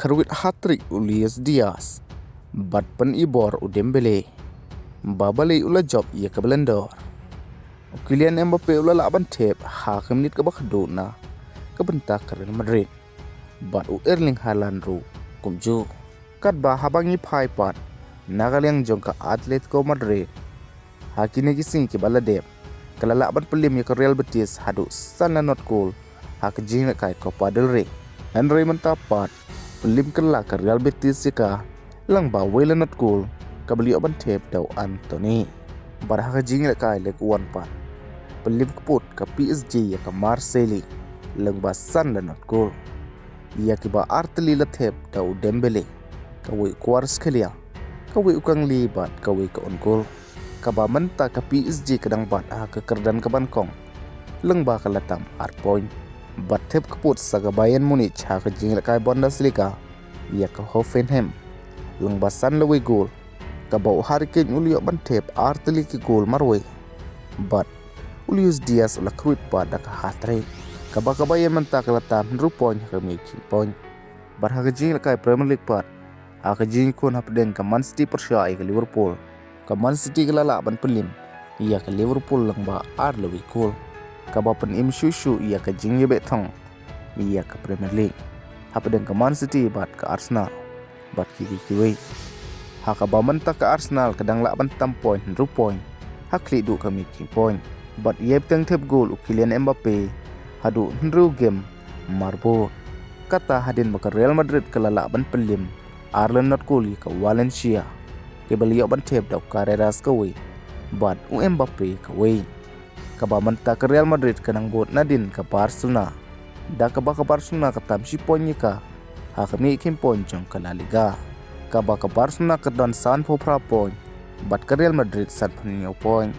karwit Hatrick ulias Diaz, bat pen ibor u Dembele, babale ula job ia ke Belendor. Kylian Mbappe ula laban tep haka menit ke bakaduna ke bentak ke Real Madrid, bat u Erling Haaland ru kumju. Kat ba habangi pai pat nagaliang jong ke Atletico Madrid, hakine gising ke baladep, kala laban pelim ia ke Real Betis hadu sana not goal, hak jing kai Copa del Rey. Henry mentapat pelim kela ke Real Betis jika lang ba wela not goal ke beliau bantep dau Anthony. Bar hak jing kai Lig1 pat pelim keput ke PSG ya ke Marseille lang ba sana not goal. Ia ke ba arteli latep dau Dembele kawi kuar sekalian kawi ukang libat kawi ke on goal. Kaba menta ke PSG kedang bat hak ke kerdan ke Bangkong lang ba ke latam art point. Bat tep keput saga Bayern Munich hak jing kai Bundesliga ia ke Hoffenheim lang basan lewe gol ka bau Hatrick uliok bantep arteli ke gol marwe bat ulius Diaz ula kruit pada ke Hatrick ka Bayern menta ke latam 2 point ke making point. Bat hak jing kai Premier League pat hak jing kun hapden ke Man City persyai ke Liverpool ka Man City ke lalaban pelim ia ke Liverpool lang ba ar lewe gol. Kabapan im shushu ia ke jing ye Bteng ia ke Premier League hapden ke Man City bat ke Arsenal bat kiwi hak ba menta ke Arsenal kedang laban tam point 2 point hak li du ke making point bat ye Bteng tep gol u Kylian Mbappe hadu 2 game marbo kata hadin ke Real Madrid ke laban pelim Arlen not goal ke Valencia ke beliau ban tep dau Carreras ke we bat u Mbappe ke we kaba menta ke Real Madrid kenang bot nadin ke Barcelona da kaba ke Barcelona ke tam si point ka hak mi kim point jong ke La Liga kaba ke Barcelona ke don san popra point bat ke Real Madrid san penyo point.